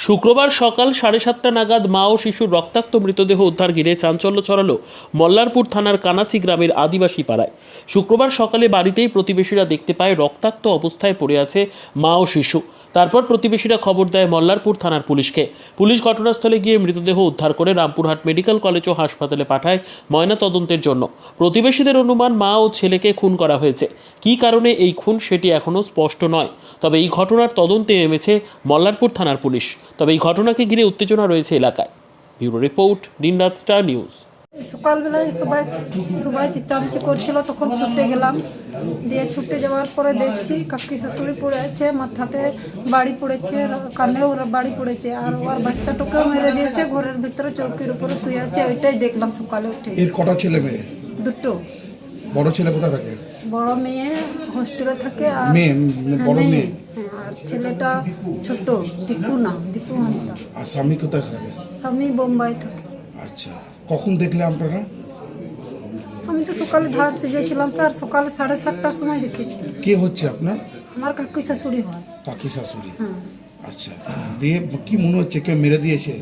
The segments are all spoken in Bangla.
শুক্রবার সকাল 7:30 নাগাদ মা ও শিশুর রক্তাক্ত মৃতদেহ উদ্ধার ঘিরে চাঞ্চল্য ছড়ালো মল্লারপুর থানার কানাচি গ্রামের আদিবাসী পাড়ায়। শুক্রবার সকালে বাড়িতেই প্রতিবেশীরা দেখতে পায় রক্তাক্ত অবস্থায় পড়ে আছে মা ও শিশু। তারপর প্রতিবেশীরা খবর দেয় মল্লারপুর থানার পুলিশকে। পুলিশ ঘটনাস্থলে গিয়ে মৃতদেহ উদ্ধার করে রামপুরহাট মেডিকেল কলেজ ও হাসপাতালে পাঠায় ময়নাতদন্তের জন্য। প্রতিবেশীদের অনুমান মা ও ছেলেকে খুন করা হয়েছে। কী কারণে এই খুন সেটি এখনও স্পষ্ট নয়। তবে এই ঘটনার তদন্তে নেমেছে মল্লারপুর থানার পুলিশ। তবে এই ঘটনাকে ঘিরে উত্তেজনা রয়েছে এলাকায়। ব্যুরো রিপোর্ট, দিনরাত স্টার নিউজ। সকালবেলায় সবাই চিৎচামিচি করছিল, তখন ছুটে গেলাম। দিয়ে ছুটে যাওয়ার পরে দেখছি কাকি শাশুড়ি পড়ে আছে, মাথাতে বাড়ি পড়েছে, কানেও বাড়ি পড়েছে, আর ওর বাচ্চাটাকেও মেরে দিয়েছে। ঘরের ভিতরে চৌকির উপরে শুয়ে আছে। ওইটাই দেখলাম সকালে উঠে। এর কটা ছেলে মেয়ে? দুটো। বড় ছেলে কোথায় থাকে? বড় মেয়ে হোস্টেলে থাকে, আর মেয়ে বড় মেয়ে, আর ছেলেটা ছোট, দীপু হাঁসদা। আর স্বামী কোথায় থাকে? স্বামী বোম্বাই থাকে। আচ্ছা, কখন দেখলে আপনারা? আমি তো সকালে ধান সিজেছিলাম স্যার, সকালে 7:30টার সময় দেখেছি। কে হচ্ছে আপনার? আমার কাকি শাশুড়ি হয়। কাকি শাশুড়ি? হুম। আচ্ছা, দিয়ে কি মনে হচ্ছে কেউ মেরে দিয়েছে?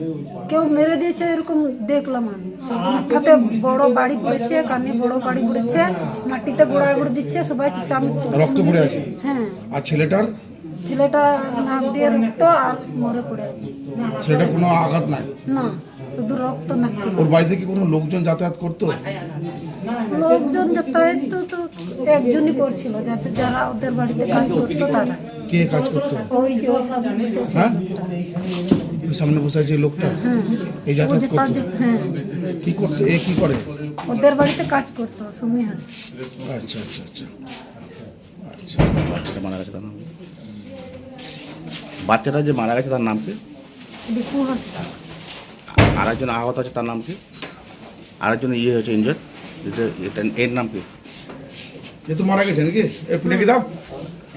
কেউ মেরে দিয়েছে এরকম দেখলাম আমি। মাথাতে বড় বাড়ি পড়েছে, কানে বড় বাড়ি পড়েছে, মাটিতে গোড়ায় দিচ্ছে, সবাই চিৎচামিচি। রক্ত পড়ে আছে? হ্যাঁ। আর ছেলেটার? ছেলেটা নাক দিয়ে রক্ত আর মরে পড়ে আছে। ছেলেটার কোনো আঘাত নাই? না, শুধু রক্ত নাকি। ওর বাড়িতে কি কোনো লোকজন যাতায়াত করতো? লোকজন যাতায়াত তো একজনই করছিল, যারা ওদের বাড়িতে কাজ করতো তারা। কে কাজ করতো? ওই যে ওই সামনে বসে আছে হ্যাঁ? লোকটা। ওই সামনে বসে আছে লোকটা? হ্যাঁ। এই যাতায়াত করতো? হ্যাঁ, কি করতো? এ কি করে? ওদের বাড়িতে কাজ করতো সুমি হাস। আচ্ছা আচ্ছা আচ্ছা আচ্ছা। বাচ্চাটা মারা গেছে তার নাম কি? বাচ্চাটা যে মারা গেছে তার নাম কি? দীপু হাসদা। আর একজন আহত আছে তার নাম কি? আর একজন হয়েছে ইনজয়, এটা এর নাম কি? এ তো মারা গেছে নাকি? এ পুনে কি দাও?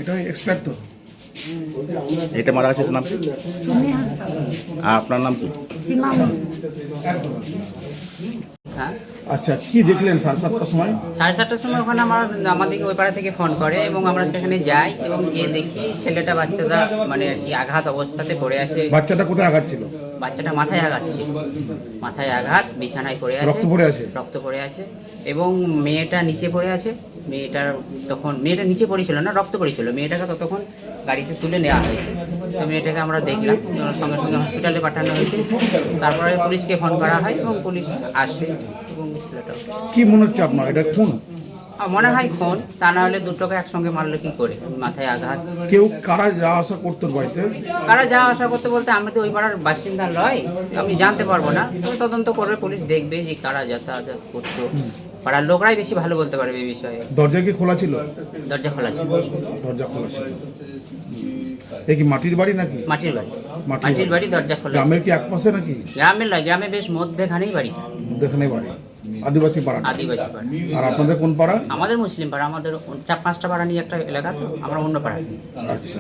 এটা এক্সপার্ট তো। এটা মারা গেছে তার নাম কি? সুমি হাসদা। আর আপনার নাম কি? সীমা। আচ্ছা, কি দেখলেন 7:30টার সময়? 7:30টার সময় ওখানে আমাদেরকে ওই পাড়া থেকে ফোন করে এবং আমরা সেখানে যাই এবং গিয়ে দেখি বাচ্চাটা মানে আর কি আঘাত অবস্থাতে পড়ে আছে। বাচ্চাটা কোথায় আঘাত ছিল? বাচ্চাটা মাথায় আঘাত ছিল, মাথায় আঘাত, বিছানায় পড়ে আছে, রক্ত পড়ে আছে এবং মেয়েটা নিচে পড়ে আছে। মেয়েটা নিচে পড়েছিল না, রক্ত পড়েছিল। মেয়েটাকে ততক্ষণ গাড়িতে তুলে নেওয়া হয়েছে। তো মেয়েটাকে আমরা দেখলাম, সঙ্গে সঙ্গে হসপিটালে পাঠানো হয়েছে। তারপরে পুলিশকে ফোন করা হয় এবং পুলিশ আসে এবং ছেলেটা। কি মনে হচ্ছে আপনার, এটা খুন? মনে হয় খুন, তা না হলে দুটোকে একসঙ্গে মারলে কি করে? মাথায় আঘাত। কেউ কারা যাওয়া আসা করতো বাড়িতে? কারা যাওয়া আসা করতে বলতে আমি তো ওই পাড়ার বাসিন্দা নয়, আমি জানতে পারবো না। তো তদন্ত করবে, পুলিশ দেখবে যে কারা যাতায়াত করতো। পাড়ার লোকরাই বেশি ভালো বলতে পারবে এই বিষয়ে। দরজা কি খোলা ছিল? দরজা খোলা ছিল। দরজা খোলা ছিল। এ কি মাটির বাড়ি নাকি? মাটির বাড়ি। মাটির বাড়ি, দরজা খোলা। গ্রামের কি একপাশে নাকি? গ্রামের নয়, গ্রামে বেশ মধ্যেখানেই বাড়িটা। মধ্যখানে বাড়ি, আদিবাসী পাড়া? আদিবাসী পাড়া। আর আপনাদের কোন পাড়া? আমাদের মুসলিম পাড়া। আমাদের 4-5টা পাড়া নিয়ে একটা এলাকা, তো আমরা অন্য পাড়া। আচ্ছা।